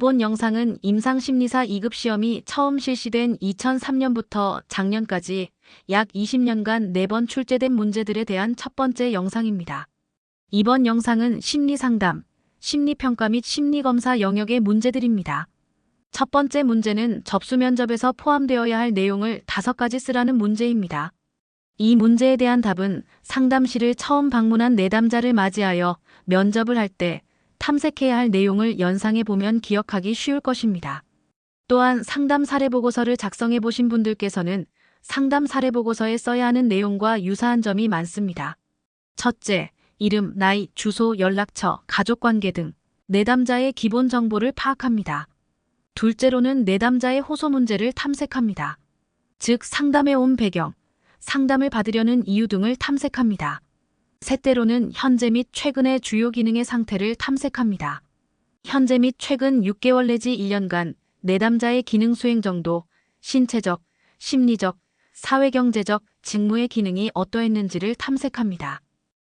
본 영상은 임상심리사 2급 시험이 처음 실시된 2003년부터 작년까지 약 20년간 4번 출제된 문제들에 대한 첫 번째 영상입니다. 이번 영상은 심리상담, 심리평가 및 심리검사 영역의 문제들입니다. 첫 번째 문제는 접수면접에서 포함되어야 할 내용을 5가지 쓰라는 문제입니다. 이 문제에 대한 답은 상담실을 처음 방문한 내담자를 맞이하여 면접을 할 때 탐색해야 할 내용을 연상해 보면 기억하기 쉬울 것입니다. 또한 상담 사례보고서를 작성해 보신 분들께서는 상담 사례보고서에 써야 하는 내용과 유사한 점이 많습니다. 첫째, 이름, 나이, 주소, 연락처, 가족관계 등 내담자의 기본 정보를 파악합니다. 둘째로는 내담자의 호소 문제를 탐색합니다. 즉 상담해 온 배경, 상담을 받으려는 이유 등을 탐색합니다. 셋째로는 현재 및 최근의 주요 기능의 상태를 탐색합니다. 현재 및 최근 6개월 내지 1년간 내담자의 기능 수행 정도, 신체적, 심리적, 사회경제적, 직무의 기능이 어떠했는지를 탐색합니다.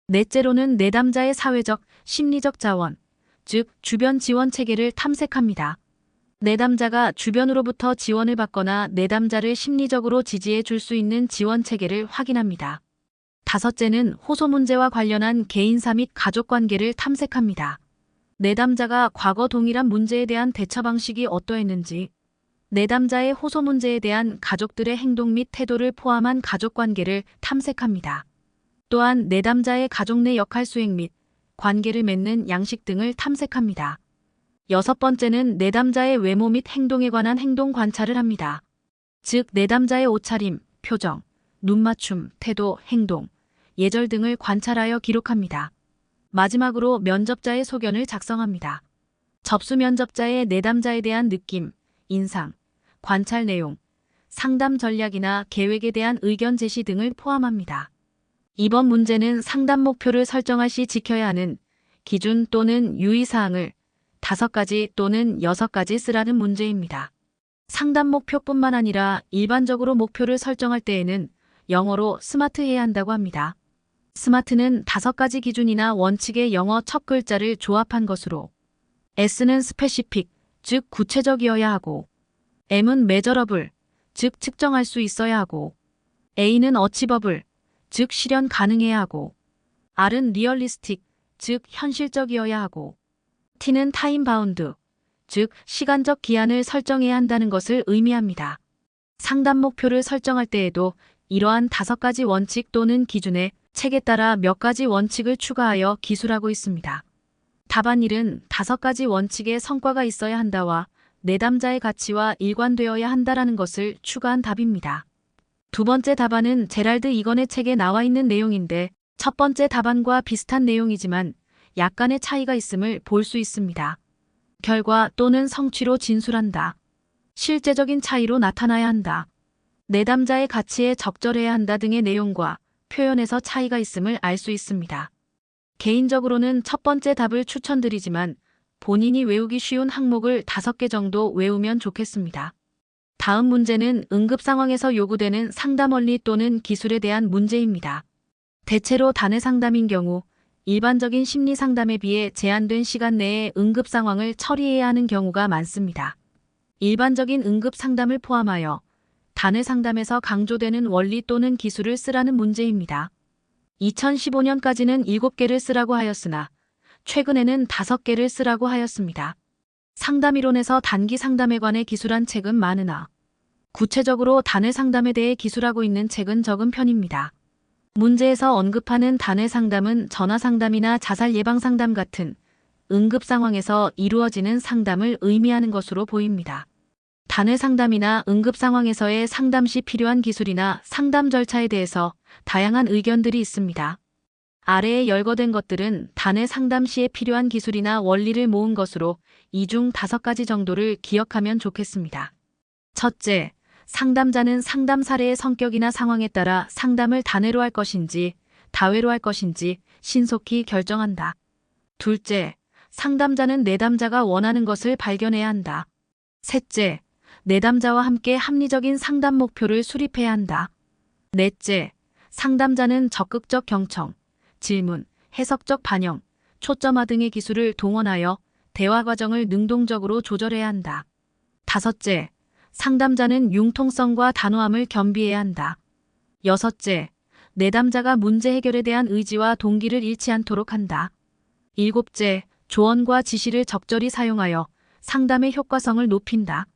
넷째로는 내담자의 사회적, 심리적 자원, 즉 주변 지원 체계를 탐색합니다. 내담자가 주변으로부터 지원을 받거나 내담자를 심리적으로 지지해 줄 수 있는 지원 체계를 확인합니다. 다섯째는 호소 문제와 관련한 개인사 및 가족관계를 탐색합니다. 내담자가 과거 동일한 문제에 대한 대처 방식이 어떠했는지, 내담자의 호소 문제에 대한 가족들의 행동 및 태도를 포함한 가족관계를 탐색합니다. 또한 내담자의 가족 내 역할 수행 및 관계를 맺는 양식 등을 탐색합니다. 여섯 번째는 내담자의 외모 및 행동에 관한 행동 관찰을 합니다. 즉 내담자의 옷차림, 표정, 눈맞춤, 태도, 행동, 예절 등을 관찰하여 기록합니다. 마지막으로 면접자의 소견을 작성합니다. 접수 면접자의 내담자에 대한 느낌, 인상, 관찰 내용, 상담 전략이나 계획에 대한 의견 제시 등을 포함합니다. 이번 문제는 상담 목표를 설정할 시 지켜야 하는 기준 또는 유의사항을 5가지 또는 6가지 쓰라는 문제입니다. 상담 목표뿐만 아니라 일반적으로 목표를 설정할 때에는 영어로 스마트해야 한다고 합니다. 스마트는 5가지 기준이나 원칙의 영어 첫 글자를 조합한 것으로 S는 스페시픽, 즉 구체적이어야 하고 M은 메저러블, 즉 측정할 수 있어야 하고 A는 어치버블, 즉 실현 가능해야 하고 R은 리얼리스틱, 즉 현실적이어야 하고 T는 타임 바운드, 즉 시간적 기한을 설정해야 한다는 것을 의미합니다. 상담 목표를 설정할 때에도 이러한 5가지 원칙 또는 기준에 책에 따라 몇 가지 원칙을 추가하여 기술하고 있습니다. 답안 1은 5가지 원칙의 성과가 있어야 한다와 내담자의 가치와 일관되어야 한다라는 것을 추가한 답입니다. 두 번째 답안은 제랄드 이건의 책에 나와 있는 내용인데 첫 번째 답안과 비슷한 내용이지만 약간의 차이가 있음을 볼 수 있습니다. 결과 또는 성취로 진술한다. 실제적인 차이로 나타나야 한다. 내담자의 가치에 적절해야 한다 등의 내용과 표현에서 차이가 있음을 알 수 있습니다. 개인적으로는 첫 번째 답을 추천드리지만 본인이 외우기 쉬운 항목을 5개 정도 외우면 좋겠습니다. 다음 문제는 응급 상황에서 요구되는 상담 원리 또는 기술에 대한 문제입니다. 대체로 단회 상담인 경우 일반적인 심리 상담에 비해 제한된 시간 내에 응급 상황을 처리해야 하는 경우가 많습니다. 일반적인 응급 상담을 포함하여 단회 상담에서 강조되는 원리 또는 기술을 쓰라는 문제입니다. 2015년까지는 7개를 쓰라고 하였으나 최근에는 5개를 쓰라고 하였습니다. 상담이론에서 단기 상담에 관해 기술한 책은 많으나 구체적으로 단회 상담에 대해 기술하고 있는 책은 적은 편입니다. 문제에서 언급하는 단회 상담은 전화 상담이나 자살 예방 상담 같은 응급 상황에서 이루어지는 상담을 의미하는 것으로 보입니다. 단회 상담이나 응급 상황에서의 상담 시 필요한 기술이나 상담 절차에 대해서 다양한 의견들이 있습니다. 아래에 열거된 것들은 단회 상담 시에 필요한 기술이나 원리를 모은 것으로 이 중 5가지 정도를 기억하면 좋겠습니다. 첫째, 상담자는 상담 사례의 성격이나 상황에 따라 상담을 단회로 할 것인지 다회로 할 것인지 신속히 결정한다. 둘째, 상담자는 내담자가 원하는 것을 발견해야 한다. 셋째, 내담자와 함께 합리적인 상담 목표를 수립해야 한다. 넷째, 상담자는 적극적 경청, 질문, 해석적 반영, 초점화 등의 기술을 동원하여 대화 과정을 능동적으로 조절해야 한다. 다섯째, 상담자는 융통성과 단호함을 겸비해야 한다. 여섯째, 내담자가 문제 해결에 대한 의지와 동기를 잃지 않도록 한다. 일곱째, 조언과 지시를 적절히 사용하여 상담의 효과성을 높인다.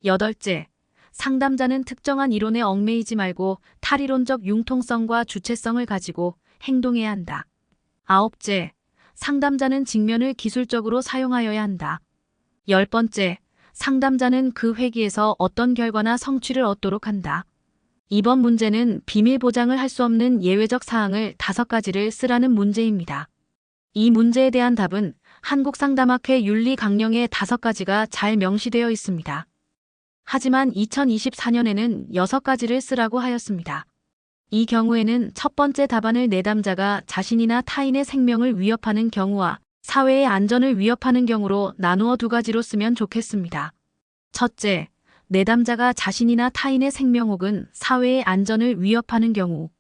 여덟째, 상담자는 특정한 이론에 얽매이지 말고 탈이론적 융통성과 주체성을 가지고 행동해야 한다. 아홉째, 상담자는 직면을 기술적으로 사용하여야 한다. 열 번째, 상담자는 그 회기에서 어떤 결과나 성취를 얻도록 한다. 이번 문제는 비밀 보장을 할 수 없는 예외적 사항을 5가지를 쓰라는 문제입니다. 이 문제에 대한 답은 한국상담학회 윤리 강령에 5가지가 잘 명시되어 있습니다. 하지만 2024년에는 6가지를 쓰라고 하였습니다. 이 경우에는 첫 번째 답안을 내담자가 자신이나 타인의 생명을 위협하는 경우와 사회의 안전을 위협하는 경우로 나누어 2가지로 쓰면 좋겠습니다. 첫째, 내담자가 자신이나 타인의 생명 혹은 사회의 안전을 위협하는 경우.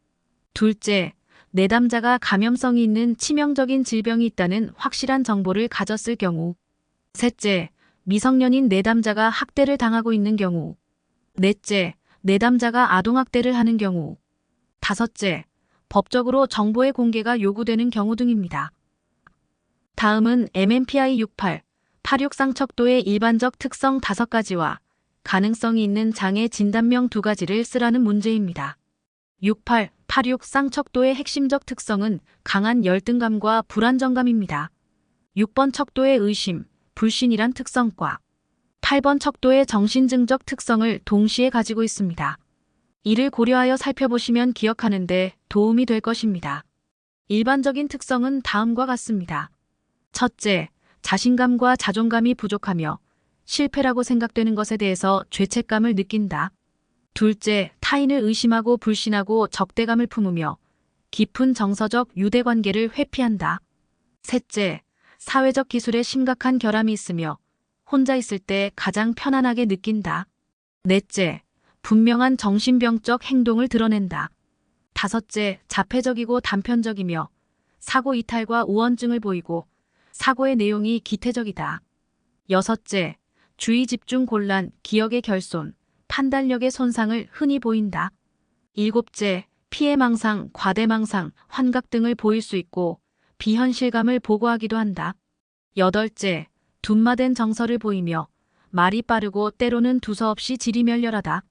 둘째, 내담자가 감염성이 있는 치명적인 질병이 있다는 확실한 정보를 가졌을 경우. 셋째, 미성년인 내담자가 학대를 당하고 있는 경우. 넷째, 내담자가 아동학대를 하는 경우. 다섯째, 법적으로 정보의 공개가 요구되는 경우 등입니다. 다음은 MMPI 68, 86 쌍척도의 일반적 특성 5가지와 가능성이 있는 장애 진단명 2가지를 쓰라는 문제입니다. 68, 86 쌍척도의 핵심적 특성은 강한 열등감과 불안정감입니다. 6번 척도의 의심, 불신이란 특성과 8번 척도의 정신증적 특성을 동시에 가지고 있습니다. 이를 고려하여 살펴보시면 기억하는 데 도움이 될 것입니다. 일반적인 특성은 다음과 같습니다. 첫째, 자신감과 자존감이 부족하며 실패라고 생각되는 것에 대해서 죄책감을 느낀다. 둘째, 타인을 의심하고 불신하고 적대감을 품으며 깊은 정서적 유대관계를 회피한다. 셋째, 사회적 기술에 심각한 결함이 있으며 혼자 있을 때 가장 편안하게 느낀다. 넷째, 분명한 정신병적 행동을 드러낸다. 다섯째, 자폐적이고 단편적이며 사고 이탈과 우원증을 보이고 사고의 내용이 기태적이다. 여섯째, 주의 집중 곤란, 기억의 결손, 판단력의 손상을 흔히 보인다. 일곱째, 피해망상, 과대망상, 환각 등을 보일 수 있고 비현실감을 보고하기도 한다. 여덟째, 둔마된 정서를 보이며 말이 빠르고 때로는 두서없이 지리멸렬하다.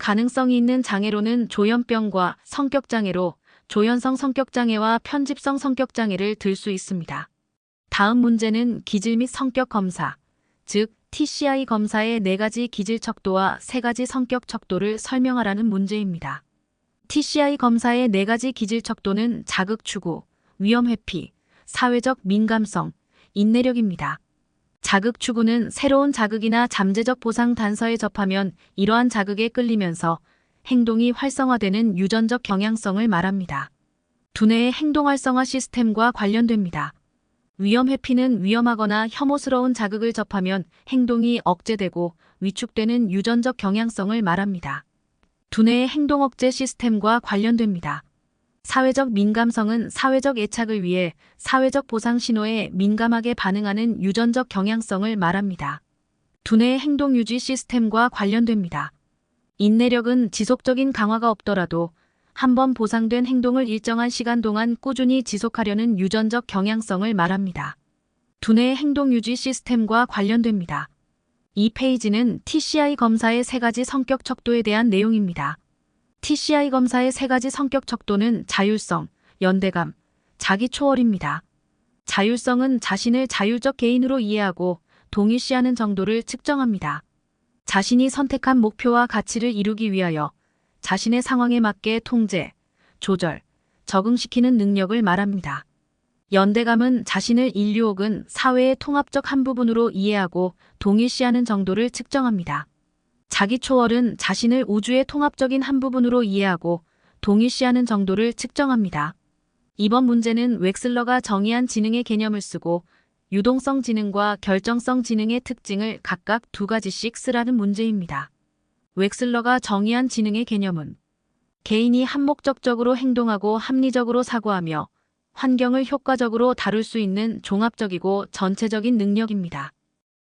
가능성이 있는 장애로는 조현병과 성격장애로 조현성 성격장애와 편집성 성격장애를 들 수 있습니다. 다음 문제는 기질 및 성격 검사, 즉 TCI 검사의 4가지 기질 척도와 3가지 성격 척도를 설명하라는 문제입니다. TCI 검사의 4가지 기질 척도는 자극 추구, 위험 회피, 사회적 민감성, 인내력입니다. 자극 추구는 새로운 자극이나 잠재적 보상 단서에 접하면 이러한 자극에 끌리면서 행동이 활성화되는 유전적 경향성을 말합니다. 두뇌의 행동 활성화 시스템과 관련됩니다. 위험 회피는 위험하거나 혐오스러운 자극을 접하면 행동이 억제되고 위축되는 유전적 경향성을 말합니다. 두뇌의 행동 억제 시스템과 관련됩니다. 사회적 민감성은 사회적 애착을 위해 사회적 보상 신호에 민감하게 반응하는 유전적 경향성을 말합니다. 두뇌의 행동 유지 시스템과 관련됩니다. 인내력은 지속적인 강화가 없더라도 한번 보상된 행동을 일정한 시간 동안 꾸준히 지속하려는 유전적 경향성을 말합니다. 두뇌의 행동 유지 시스템과 관련됩니다. 이 페이지는 TCI 검사의 3가지 성격 척도에 대한 내용입니다. TCI 검사의 3가지 성격 척도는 자율성, 연대감, 자기 초월입니다. 자율성은 자신을 자율적 개인으로 이해하고 동일시하는 정도를 측정합니다. 자신이 선택한 목표와 가치를 이루기 위하여 자신의 상황에 맞게 통제, 조절, 적응시키는 능력을 말합니다. 연대감은 자신을 인류 혹은 사회의 통합적 한 부분으로 이해하고 동일시하는 정도를 측정합니다. 자기 초월은 자신을 우주의 통합적인 한 부분으로 이해하고 동일시하는 정도를 측정합니다. 이번 문제는 웩슬러가 정의한 지능의 개념을 쓰고 유동성 지능과 결정성 지능의 특징을 각각 2가지씩 쓰라는 문제입니다. 웩슬러가 정의한 지능의 개념은 개인이 한목적적으로 행동하고 합리적으로 사고하며 환경을 효과적으로 다룰 수 있는 종합적이고 전체적인 능력입니다.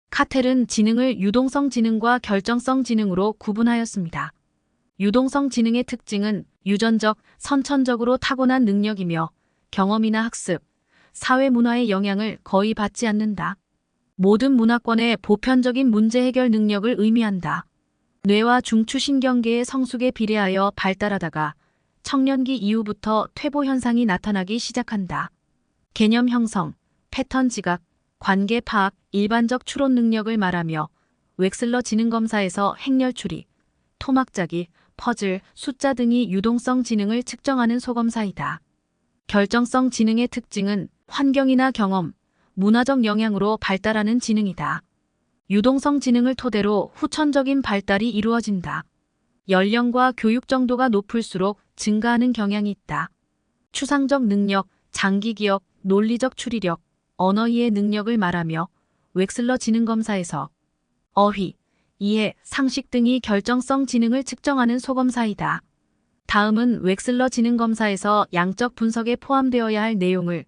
카텔은 지능을 유동성 지능과 결정성 지능으로 구분하였습니다. 유동성 지능의 특징은 유전적, 선천적으로 타고난 능력이며 경험이나 학습, 사회 문화의 영향을 거의 받지 않는다. 모든 문화권의 보편적인 문제 해결 능력을 의미한다. 뇌와 중추신경계의 성숙에 비례하여 발달하다가 청년기 이후부터 퇴보 현상이 나타나기 시작한다. 개념 형성, 패턴 지각, 관계 파악, 일반적 추론 능력을 말하며 웩슬러 지능검사에서 행렬 추리, 토막 짜기, 퍼즐, 숫자 등이 유동성 지능을 측정하는 소검사이다. 결정성 지능의 특징은 환경이나 경험, 문화적 영향으로 발달하는 지능이다. 유동성 지능을 토대로 후천적인 발달이 이루어진다. 연령과 교육 정도가 높을수록 증가하는 경향이 있다. 추상적 능력, 장기 기억, 논리적 추리력, 언어 이해 능력을 말하며 웩슬러 지능검사에서 어휘, 이해, 상식 등이 결정성 지능을 측정하는 소검사이다. 다음은 웩슬러 지능검사에서 양적 분석에 포함되어야 할 내용을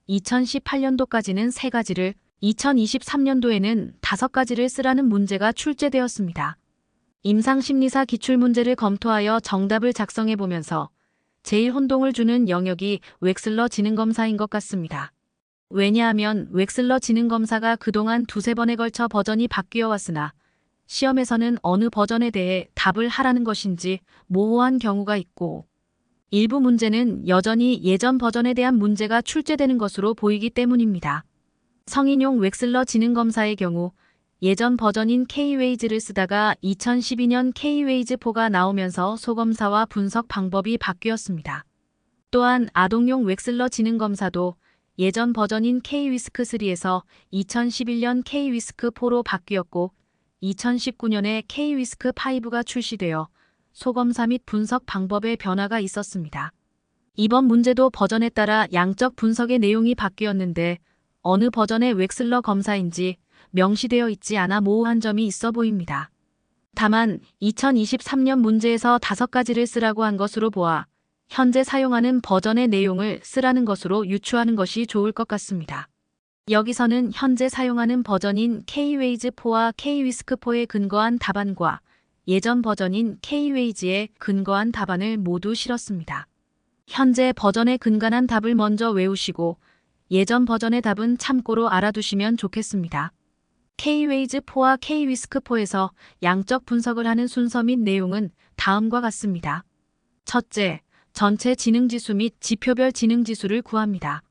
2018년도까지는 3가지를, 2023년도에는 5가지를 쓰라는 문제가 출제되었습니다. 임상심리사 기출문제를 검토하여 정답을 작성해보면서 제일 혼동을 주는 영역이 웩슬러 지능검사인 것 같습니다. 왜냐하면 웩슬러 지능검사가 그동안 2~3번에 걸쳐 버전이 바뀌어 왔으나 시험에서는 어느 버전에 대해 답을 하라는 것인지 모호한 경우가 있고 일부 문제는 여전히 예전 버전에 대한 문제가 출제되는 것으로 보이기 때문입니다. 성인용 웩슬러 지능검사의 경우 예전 버전인 K-웨이즈를 쓰다가 2012년 K-웨이즈4가 나오면서 소검사와 분석 방법이 바뀌었습니다. 또한 아동용 웩슬러 지능검사도 예전 버전인 K-위스크3에서 2011년 K-위스크4로 바뀌었고 2019년에 K-위스크5가 출시되어 소검사 및 분석 방법의 변화가 있었습니다. 이번 문제도 버전에 따라 양적 분석의 내용이 바뀌었는데 어느 버전의 웩슬러 검사인지 명시되어 있지 않아 모호한 점이 있어 보입니다. 다만 2023년 문제에서 5가지를 쓰라고 한 것으로 보아 현재 사용하는 버전의 내용을 쓰라는 것으로 유추하는 것이 좋을 것 같습니다. 여기서는 현재 사용하는 버전인 K-웨이즈4와 K-위스크4에 근거한 답안과 예전 버전인 K-웨이즈에 근거한 답안을 모두 실었습니다. 현재 버전에 근간한 답을 먼저 외우시고 예전 버전의 답은 참고로 알아두시면 좋겠습니다. K-웨이즈4와 K-위스크4에서 양적 분석을 하는 순서 및 내용은 다음과 같습니다. 첫째, 전체 지능지수 및 지표별 지능지수를 구합니다.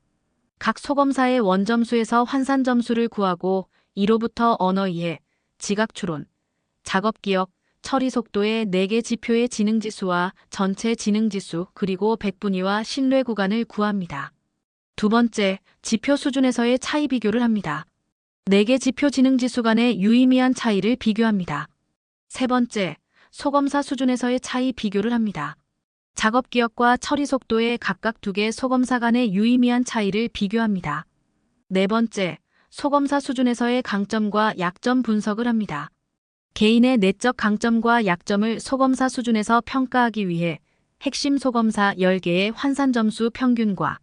각 소검사의 원점수에서 환산점수를 구하고 이로부터 언어 이해, 지각 추론, 작업 기억, 처리 속도의 4개 지표의 지능지수와 전체 지능지수 그리고 백분위와 신뢰 구간을 구합니다. 두 번째, 지표 수준에서의 차이 비교를 합니다. 4개 지표 지능지수 간의 유의미한 차이를 비교합니다. 세 번째, 소검사 수준에서의 차이 비교를 합니다. 작업 기억과 처리 속도의 각각 2개 소검사 간의 유의미한 차이를 비교합니다. 네 번째, 소검사 수준에서의 강점과 약점 분석을 합니다. 개인의 내적 강점과 약점을 소검사 수준에서 평가하기 위해 핵심 소검사 10개의 환산점수 평균과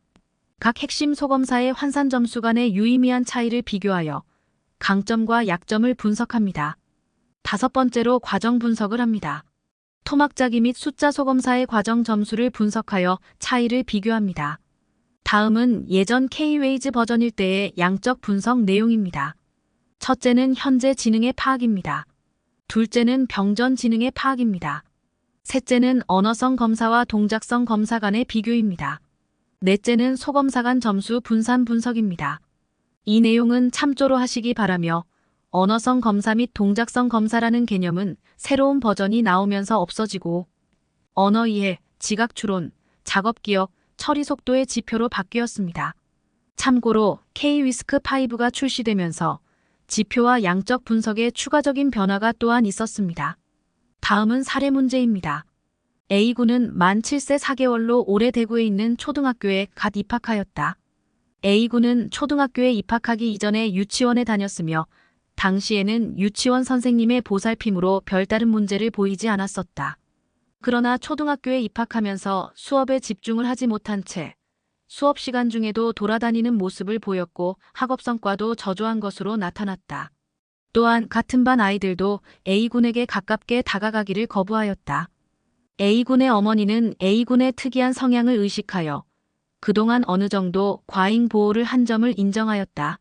각 핵심 소검사의 환산점수 간의 유의미한 차이를 비교하여 강점과 약점을 분석합니다. 5번째로 과정 분석을 합니다. 토막짜기 및 숫자 소검사의 과정 점수를 분석하여 차이를 비교합니다. 다음은 예전 K-웨이즈 버전일 때의 양적 분석 내용입니다. 첫째는 현재 지능의 파악입니다. 둘째는 병전 지능의 파악입니다. 셋째는 언어성 검사와 동작성 검사 간의 비교입니다. 넷째는 소검사 간 점수 분산 분석입니다. 이 내용은 참조로 하시기 바라며 언어성 검사 및 동작성 검사라는 개념은 새로운 버전이 나오면서 없어지고 언어 이해, 지각 추론, 작업 기억, 처리 속도의 지표로 바뀌었습니다. 참고로 K-위스크5가 출시되면서 지표와 양적 분석에 추가적인 변화가 또한 있었습니다. 다음은 사례 문제입니다. A군은 만 7세 4개월로 올해 대구에 있는 초등학교에 갓 입학하였다. A군은 초등학교에 입학하기 이전에 유치원에 다녔으며 당시에는 유치원 선생님의 보살핌으로 별다른 문제를 보이지 않았었다. 그러나 초등학교에 입학하면서 수업에 집중을 하지 못한 채 수업 시간 중에도 돌아다니는 모습을 보였고 학업 성과도 저조한 것으로 나타났다. 또한 같은 반 아이들도 A군에게 가깝게 다가가기를 거부하였다. A군의 어머니는 A군의 특이한 성향을 의식하여 그동안 어느 정도 과잉 보호를 한 점을 인정하였다.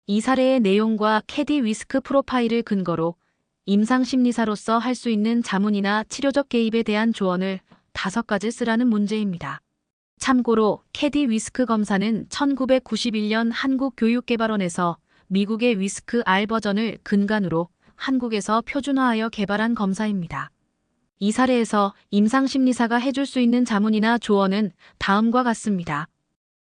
이 사례의 내용과 캐디 위스크 프로파일을 근거로 임상심리사로서 할 수 있는 자문이나 치료적 개입에 대한 조언을 5가지 쓰라는 문제입니다. 참고로 캐디 위스크 검사는 1991년 한국교육개발원에서 미국의 위스크 R 버전을 근간으로 한국에서 표준화하여 개발한 검사입니다. 이 사례에서 임상심리사가 해줄 수 있는 자문이나 조언은 다음과 같습니다.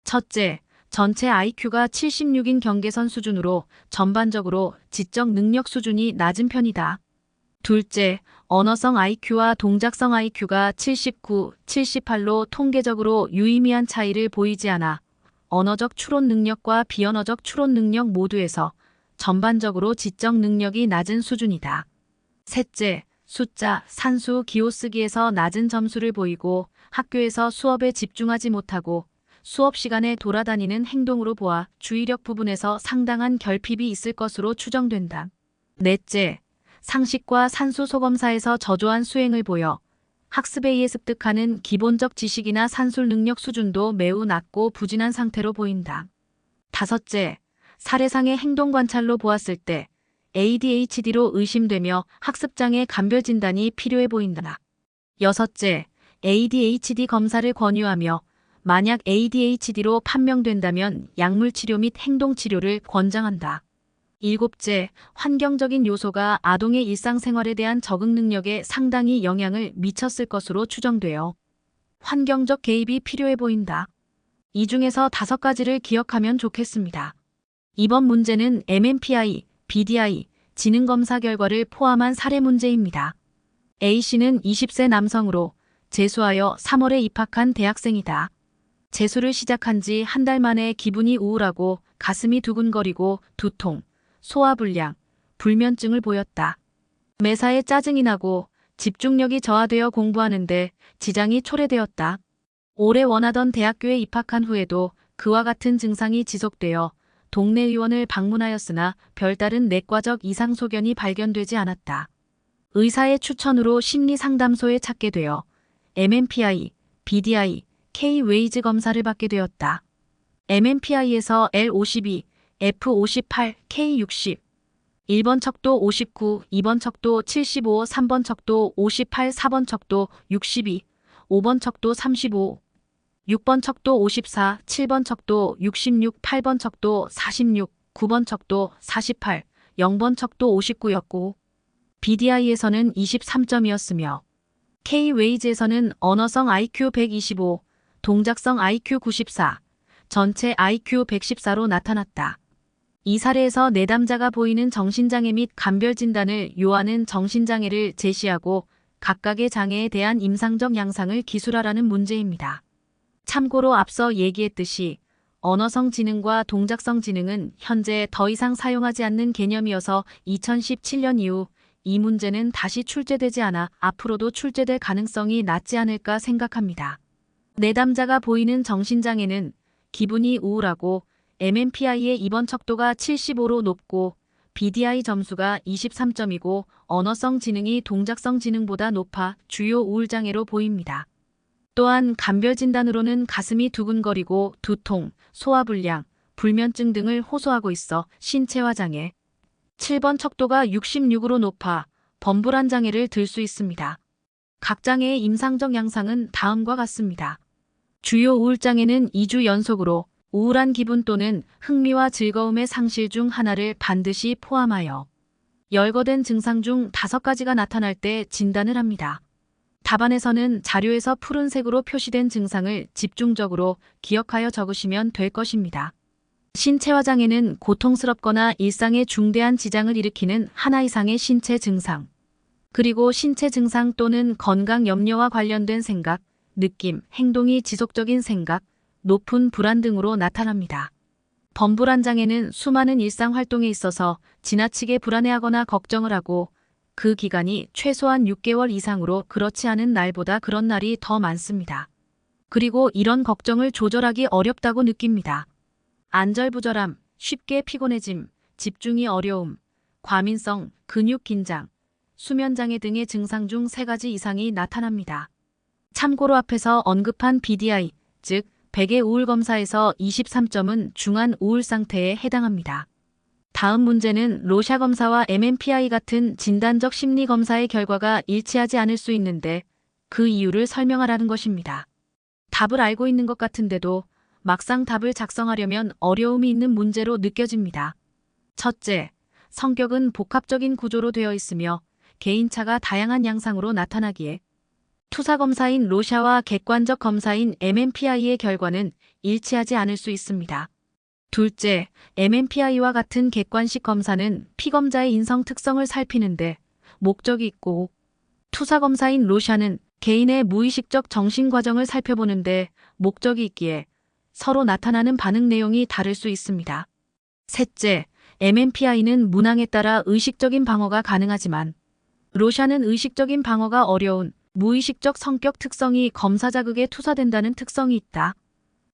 첫째, 전체 IQ가 76인 경계선 수준으로 전반적으로 지적 능력 수준이 낮은 편이다. 둘째, 언어성 IQ와 동작성 IQ가 79, 78로 통계적으로 유의미한 차이를 보이지 않아 언어적 추론 능력과 비언어적 추론 능력 모두에서 전반적으로 지적 능력이 낮은 수준이다. 셋째, 숫자, 산수, 기호 쓰기에서 낮은 점수를 보이고 학교에서 수업에 집중하지 못하고 수업 시간에 돌아다니는 행동으로 보아 주의력 부분에서 상당한 결핍이 있을 것으로 추정된다. 넷째, 상식과 산수 소검사에서 저조한 수행을 보여 학습에 의해 습득하는 기본적 지식이나 산술 능력 수준도 매우 낮고 부진한 상태로 보인다. 다섯째, 사례상의 행동 관찰로 보았을 때 ADHD로 의심되며 학습장애 감별 진단이 필요해 보인다. 여섯째, ADHD 검사를 권유하며 만약 ADHD로 판명된다면 약물 치료 및 행동 치료를 권장한다. 일곱째, 환경적인 요소가 아동의 일상생활에 대한 적응 능력에 상당히 영향을 미쳤을 것으로 추정되어 환경적 개입이 필요해 보인다. 이 중에서 5가지를 기억하면 좋겠습니다. 이번 문제는 MMPI, BDI, 지능검사 결과를 포함한 사례 문제입니다. A씨는 20세 남성으로 재수하여 3월에 입학한 대학생이다. 재수를 시작한 지 한 달 만에 기분이 우울하고 가슴이 두근거리고 두통, 소화불량, 불면증을 보였다. 매사에 짜증이 나고 집중력이 저하되어 공부하는데 지장이 초래되었다. 올해 원하던 대학교에 입학한 후에도 그와 같은 증상이 지속되어 동네 의원을 방문하였으나 별다른 내과적 이상 소견이 발견되지 않았다. 의사의 추천으로 심리상담소에 찾게 되어 MMPI, BDI, K-웨이즈 검사를 받게 되었다. MMPI에서 L52, F58, K60, 1번 척도 59, 2번 척도 75, 3번 척도 58, 4번 척도 62, 5번 척도 35, 6번 척도 54, 7번 척도 66, 8번 척도 46, 9번 척도 48, 0번 척도 59였고 BDI에서는 23점이었으며 K-웨이즈에서는 언어성 IQ 125, 동작성 IQ 94, 전체 IQ 114로 나타났다. 이 사례에서 내담자가 보이는 정신장애 및 감별 진단을 요하는 정신장애를 제시하고 각각의 장애에 대한 임상적 양상을 기술하라는 문제입니다. 참고로 앞서 얘기했듯이 언어성 지능과 동작성 지능은 현재 더 이상 사용하지 않는 개념이어서 2017년 이후 이 문제는 다시 출제되지 않아 앞으로도 출제될 가능성이 낮지 않을까 생각합니다. 내담자가 보이는 정신장애는 기분이 우울하고 MMPI의 입원 척도가 75로 높고 BDI 점수가 23점이고 언어성 지능이 동작성 지능보다 높아 주요 우울장애로 보입니다. 또한 감별 진단으로는 가슴이 두근거리고 두통, 소화불량, 불면증 등을 호소하고 있어 신체화 장애. 7번 척도가 66으로 높아 범불안 장애를 들 수 있습니다. 각 장애의 임상적 양상은 다음과 같습니다. 주요 우울장애는 2주 연속으로 우울한 기분 또는 흥미와 즐거움의 상실 중 하나를 반드시 포함하여 열거된 증상 중 5가지가 나타날 때 진단을 합니다. 답안에서는 자료에서 푸른색으로 표시된 증상을 집중적으로 기억하여 적으시면 될 것입니다. 신체화 장애는 고통스럽거나 일상에 중대한 지장을 일으키는 하나 이상의 신체 증상, 그리고 신체 증상 또는 건강 염려와 관련된 생각, 느낌, 행동이 지속적인 생각, 높은 불안 등으로 나타납니다. 범불안 장애는 수많은 일상 활동에 있어서 지나치게 불안해하거나 걱정을 하고 그 기간이 최소한 6개월 이상으로 그렇지 않은 날보다 그런 날이 더 많습니다. 그리고 이런 걱정을 조절하기 어렵다고 느낍니다. 안절부절함, 쉽게 피곤해짐, 집중이 어려움, 과민성, 근육 긴장, 수면장애 등의 증상 중 3가지 이상이 나타납니다. 참고로 앞에서 언급한 BDI, 즉 백의 우울 검사에서 23점은 중한 우울 상태에 해당합니다. 다음 문제는 로샤 검사와 MMPI 같은 진단적 심리 검사의 결과가 일치하지 않을 수 있는데 그 이유를 설명하라는 것입니다. 답을 알고 있는 것 같은데도 막상 답을 작성하려면 어려움이 있는 문제로 느껴집니다. 첫째, 성격은 복합적인 구조로 되어 있으며 개인차가 다양한 양상으로 나타나기에 투사검사인 로샤와 객관적 검사인 MMPI의 결과는 일치하지 않을 수 있습니다. 둘째, MMPI와 같은 객관식 검사는 피검자의 인성 특성을 살피는데 목적이 있고 투사검사인 로샤는 개인의 무의식적 정신 과정을 살펴보는데 목적이 있기에 서로 나타나는 반응 내용이 다를 수 있습니다. 셋째, MMPI는 문항에 따라 의식적인 방어가 가능하지만 로샤는 의식적인 방어가 어려운 무의식적 성격 특성이 검사 자극에 투사된다는 특성이 있다.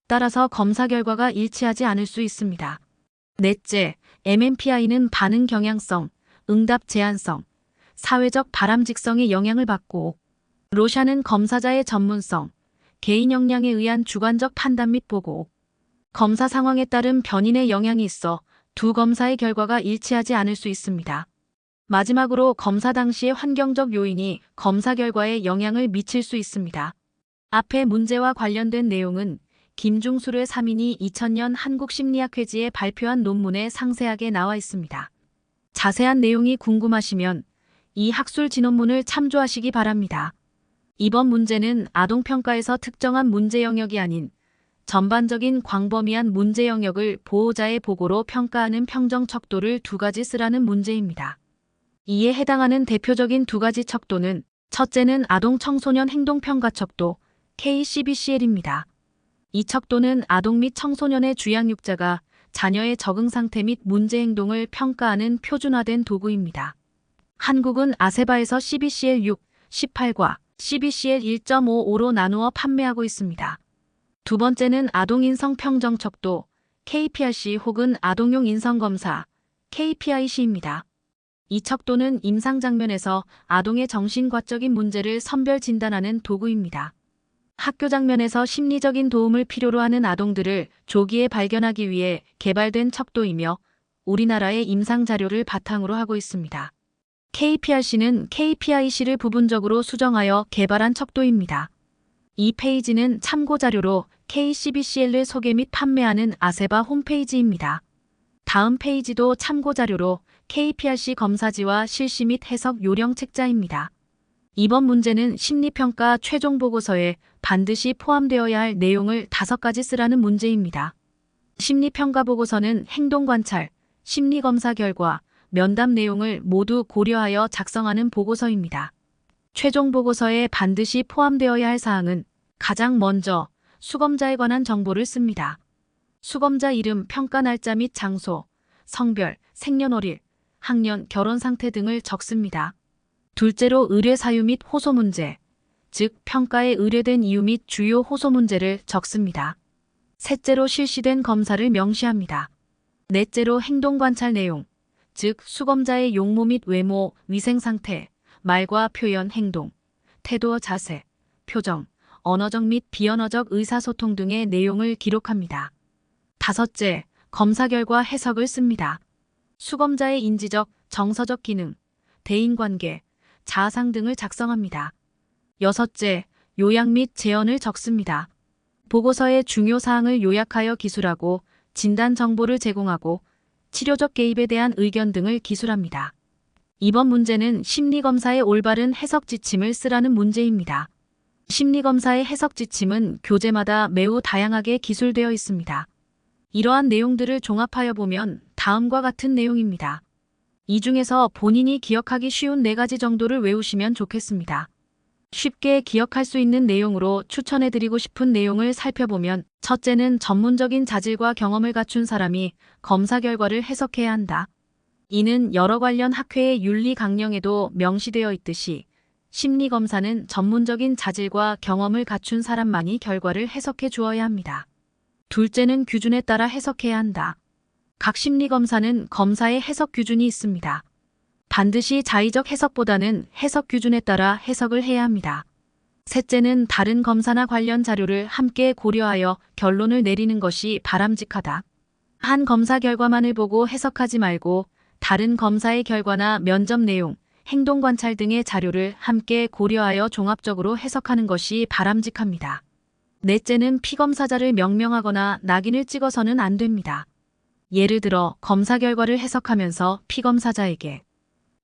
따라서 검사 결과가 일치하지 않을 수 있습니다. 넷째, MMPI는 반응 경향성, 응답 제한성, 사회적 바람직성의 영향을 받고 로샤는 검사자의 전문성, 개인 역량에 의한 주관적 판단 및 보고, 검사 상황에 따른 변인의 영향이 있어 두 검사의 결과가 일치하지 않을 수 있습니다. 마지막으로 검사 당시의 환경적 요인이 검사 결과에 영향을 미칠 수 있습니다. 앞의 문제와 관련된 내용은 김중술의 3인이 2000년 한국심리학회지에 발표한 논문에 상세하게 나와 있습니다. 자세한 내용이 궁금하시면 이 학술 진원문을 참조하시기 바랍니다. 이번 문제는 아동평가에서 특정한 문제 영역이 아닌 전반적인 광범위한 문제 영역을 보호자의 보고로 평가하는 평정 척도를 2가지 쓰라는 문제입니다. 이에 해당하는 대표적인 2가지 척도는 첫째는 아동 청소년 행동평가 척도 KCBCL입니다. 이 척도는 아동 및 청소년의 주양육자가 자녀의 적응 상태 및 문제 행동을 평가하는 표준화된 도구입니다. 한국은 아세바에서 CBCL 6, 18과 CBCL 1.55로 나누어 판매하고 있습니다. 두 번째는 아동인성 평정 척도 KPRC 혹은 아동용 인성검사 KPIC입니다. 이 척도는 임상 장면에서 아동의 정신과적인 문제를 선별 진단하는 도구입니다. 학교 장면에서 심리적인 도움을 필요로 하는 아동들을 조기에 발견하기 위해 개발된 척도이며 우리나라의 임상 자료를 바탕으로 하고 있습니다. KPRC는 KPIC를 부분적으로 수정하여 개발한 척도입니다. 이 페이지는 참고 자료로 KCBCL을 소개 및 판매하는 아세바 홈페이지입니다. 다음 페이지도 참고 자료로 KPRC 검사지와 실시 및 해석 요령 책자입니다. 이번 문제는 심리평가 최종 보고서에 반드시 포함되어야 할 내용을 5가지 쓰라는 문제입니다. 심리평가 보고서는 행동관찰, 심리검사 결과, 면담 내용을 모두 고려하여 작성하는 보고서입니다. 최종 보고서에 반드시 포함되어야 할 사항은 가장 먼저 수검자에 관한 정보를 씁니다. 수검자 이름, 평가 날짜 및 장소, 성별, 생년월일, 학년, 결혼 상태 등을 적습니다. 둘째로 의뢰 사유 및 호소 문제, 즉 평가에 의뢰된 이유 및 주요 호소 문제를 적습니다. 셋째로 실시된 검사를 명시합니다. 넷째로 행동관찰 내용, 즉 수검자의 용모 및 외모, 위생 상태, 말과 표현, 행동, 태도, 자세, 표정, 언어적 및 비언어적 의사소통 등의 내용을 기록합니다. 다섯째, 검사 결과 해석을 씁니다. 수검자의 인지적, 정서적 기능, 대인관계, 자아상 등을 작성합니다. 여섯째, 요약 및 제언을 적습니다. 보고서의 중요 사항을 요약하여 기술하고 진단 정보를 제공하고 치료적 개입에 대한 의견 등을 기술합니다. 이번 문제는 심리검사의 올바른 해석 지침을 쓰라는 문제입니다. 심리검사의 해석 지침은 교재마다 매우 다양하게 기술되어 있습니다. 이러한 내용들을 종합하여 보면 다음과 같은 내용입니다. 이 중에서 본인이 기억하기 쉬운 4가지 정도를 외우시면 좋겠습니다. 쉽게 기억할 수 있는 내용으로 추천해드리고 싶은 내용을 살펴보면 첫째는 전문적인 자질과 경험을 갖춘 사람이 검사 결과를 해석해야 한다. 이는 여러 관련 학회의 윤리 강령에도 명시되어 있듯이 심리검사는 전문적인 자질과 경험을 갖춘 사람만이 결과를 해석해 주어야 합니다. 둘째는 규준에 따라 해석해야 한다. 각 심리검사는 검사의 해석 규준이 있습니다. 반드시 자의적 해석보다는 해석 규준에 따라 해석을 해야 합니다. 셋째는 다른 검사나 관련 자료를 함께 고려하여 결론을 내리는 것이 바람직하다. 한 검사 결과만을 보고 해석하지 말고 다른 검사의 결과나 면접 내용, 행동 관찰 등의 자료를 함께 고려하여 종합적으로 해석하는 것이 바람직합니다. 넷째는 피검사자를 명명하거나 낙인을 찍어서는 안 됩니다. 예를 들어 검사 결과를 해석하면서 피검사자에게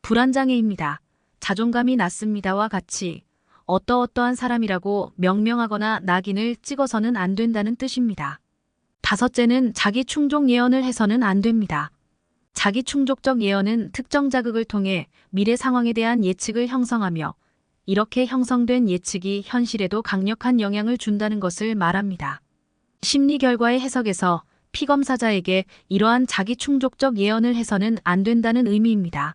불안장애입니다. 자존감이 낮습니다와 같이 어떠어떠한 사람이라고 명명하거나 낙인을 찍어서는 안 된다는 뜻입니다. 다섯째는 자기 충족 예언을 해서는 안 됩니다. 자기 충족적 예언은 특정 자극을 통해 미래 상황에 대한 예측을 형성하며 이렇게 형성된 예측이 현실에도 강력한 영향을 준다는 것을 말합니다. 심리 결과의 해석에서 피검사자에게 이러한 자기 충족적 예언을 해서는 안 된다는 의미입니다.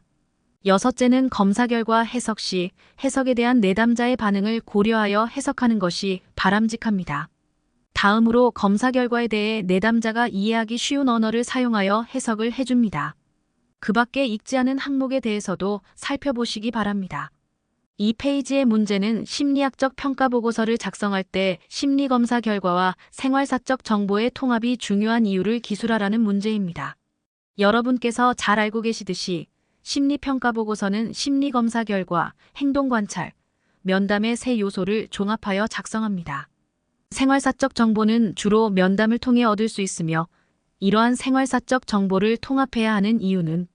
여섯째는 검사 결과 해석 시 해석에 대한 내담자의 반응을 고려하여 해석하는 것이 바람직합니다. 다음으로 검사 결과에 대해 내담자가 이해하기 쉬운 언어를 사용하여 해석을 해줍니다. 그 밖에 읽지 않은 항목에 대해서도 살펴보시기 바랍니다. 이 페이지의 문제는 심리학적 평가보고서를 작성할 때 심리검사 결과와 생활사적 정보의 통합이 중요한 이유를 기술하라는 문제입니다. 여러분께서 잘 알고 계시듯이 심리평가보고서는 심리검사 결과, 행동관찰, 면담의 세 요소를 종합하여 작성합니다. 생활사적 정보는 주로 면담을 통해 얻을 수 있으며 이러한 생활사적 정보를 통합해야 하는 이유는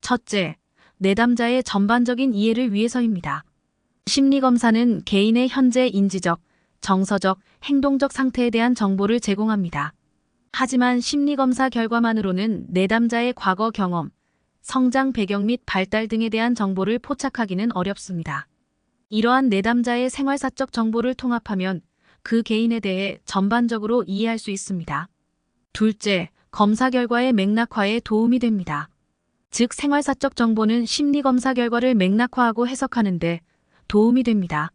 첫째, 내담자의 전반적인 이해를 위해서입니다. 심리검사는 개인의 현재 인지적, 정서적, 행동적 상태에 대한 정보를 제공합니다. 하지만 심리검사 결과만으로는 내담자의 과거 경험, 성장 배경 및 발달 등에 대한 정보를 포착하기는 어렵습니다. 이러한 내담자의 생활사적 정보를 통합하면 그 개인에 대해 전반적으로 이해할 수 있습니다. 둘째, 검사 결과의 맥락화에 도움이 됩니다. 즉, 생활사적 정보는 심리검사 결과를 맥락화하고 해석하는데 도움이 됩니다.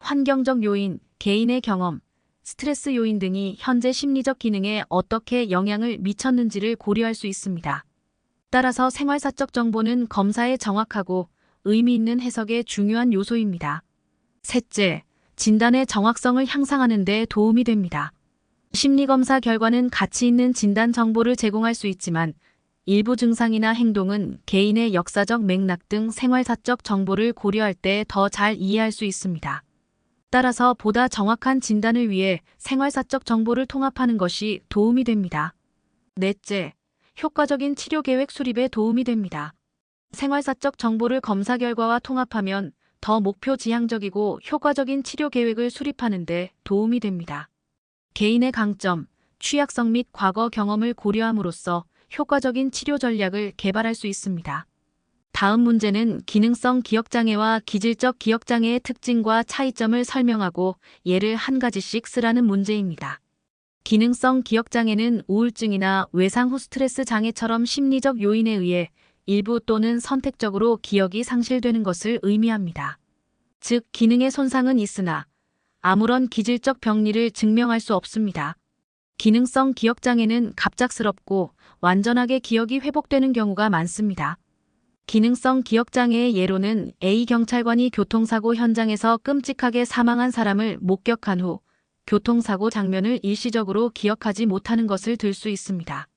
환경적 요인, 개인의 경험, 스트레스 요인 등이 현재 심리적 기능에 어떻게 영향을 미쳤는지를 고려할 수 있습니다. 따라서 생활사적 정보는 검사의 정확하고 의미 있는 해석의 중요한 요소입니다. 셋째, 진단의 정확성을 향상하는 데 도움이 됩니다. 심리검사 결과는 가치 있는 진단 정보를 제공할 수 있지만 일부 증상이나 행동은 개인의 역사적 맥락 등 생활사적 정보를 고려할 때 더 잘 이해할 수 있습니다. 따라서 보다 정확한 진단을 위해 생활사적 정보를 통합하는 것이 도움이 됩니다. 넷째, 효과적인 치료 계획 수립에 도움이 됩니다. 생활사적 정보를 검사 결과와 통합하면 더 목표 지향적이고 효과적인 치료 계획을 수립하는 데 도움이 됩니다. 개인의 강점, 취약성 및 과거 경험을 고려함으로써 효과적인 치료 전략을 개발할 수 있습니다. 다음 문제는 기능성 기억장애와 기질적 기억장애의 특징과 차이점을 설명하고 예를 한 가지씩 쓰라는 문제입니다. 기능성 기억장애는 우울증이나 외상 후 스트레스 장애처럼 심리적 요인에 의해 일부 또는 선택적으로 기억이 상실되는 것을 의미합니다. 즉, 기능의 손상은 있으나 아무런 기질적 병리를 증명할 수 없습니다. 기능성 기억장애는 갑작스럽고 완전하게 기억이 회복되는 경우가 많습니다. 기능성 기억장애의 예로는 A 경찰관이 교통사고 현장에서 끔찍하게 사망한 사람을 목격한 후 교통사고 장면을 일시적으로 기억하지 못하는 것을 들 수 있습니다.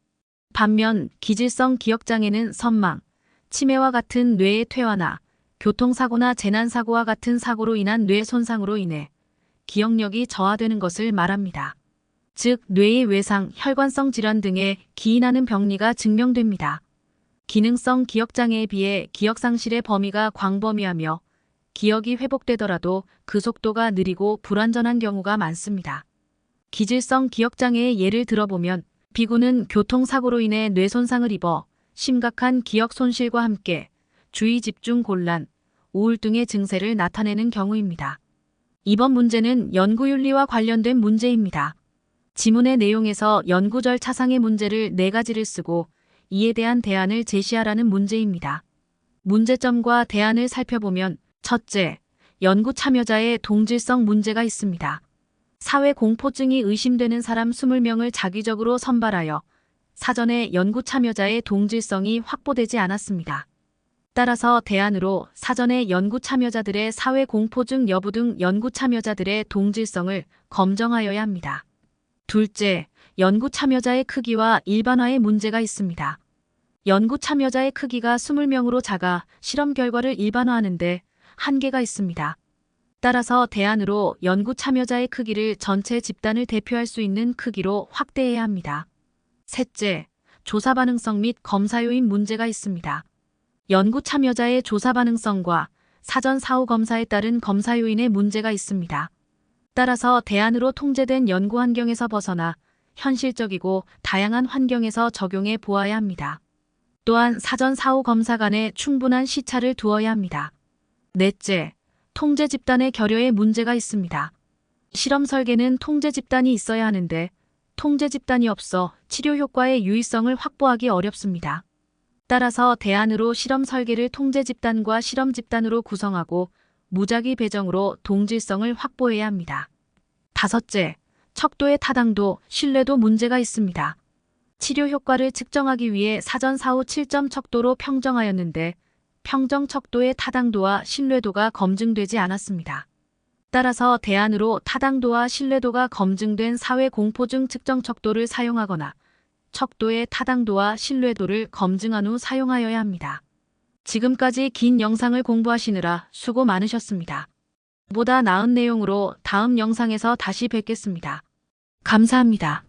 반면 기질성 기억장애는 선망, 치매와 같은 뇌의 퇴화나 교통사고나 재난사고와 같은 사고로 인한 뇌 손상으로 인해 기억력이 저하되는 것을 말합니다. 즉, 뇌의 외상, 혈관성 질환 등에 기인하는 병리가 증명됩니다. 기능성 기억장애에 비해 기억상실의 범위가 광범위하며 기억이 회복되더라도 그 속도가 느리고 불완전한 경우가 많습니다. 기질성 기억장애의 예를 들어보면 비구는 교통사고로 인해 뇌손상을 입어 심각한 기억 손실과 함께 주의 집중 곤란, 우울증의 증세를 나타내는 경우입니다. 이번 문제는 연구윤리와 관련된 문제입니다. 지문의 내용에서 연구 절차상의 문제를 4가지를 쓰고 이에 대한 대안을 제시하라는 문제입니다. 문제점과 대안을 살펴보면 첫째, 연구 참여자의 동질성 문제가 있습니다. 사회 공포증이 의심되는 사람 20명을 자기적으로 선발하여 사전에 연구 참여자의 동질성이 확보되지 않았습니다. 따라서 대안으로 사전에 연구 참여자들의 사회 공포증 여부 등 연구 참여자들의 동질성을 검정하여야 합니다. 둘째, 연구 참여자의 크기와 일반화에 문제가 있습니다. 연구 참여자의 크기가 20명으로 작아 실험 결과를 일반화하는데 한계가 있습니다. 따라서 대안으로 연구 참여자의 크기를 전체 집단을 대표할 수 있는 크기로 확대해야 합니다. 셋째, 조사 반응성 및 검사 요인 문제가 있습니다. 연구 참여자의 조사 반응성과 사전 사후 검사에 따른 검사 요인에 문제가 있습니다. 따라서 대안으로 통제된 연구 환경에서 벗어나 현실적이고 다양한 환경에서 적용해 보아야 합니다. 또한 사전 사후 검사 간에 충분한 시차를 두어야 합니다. 넷째, 통제 집단의 결여에 문제가 있습니다. 실험 설계는 통제 집단이 있어야 하는데 통제 집단이 없어 치료 효과의 유의성을 확보하기 어렵습니다. 따라서 대안으로 실험 설계를 통제 집단과 실험 집단으로 구성하고 무작위 배정으로 동질성을 확보해야 합니다. 다섯째, 척도의 타당도, 신뢰도 문제가 있습니다. 치료 효과를 측정하기 위해 사전 사후 7점 척도로 평정하였는데 평정 척도의 타당도와 신뢰도가 검증되지 않았습니다. 따라서 대안으로 타당도와 신뢰도가 검증된 사회 공포증 측정 척도를 사용하거나 척도의 타당도와 신뢰도를 검증한 후 사용하여야 합니다. 지금까지 긴 영상을 공부하시느라 수고 많으셨습니다. 보다 나은 내용으로 다음 영상에서 다시 뵙겠습니다. 감사합니다.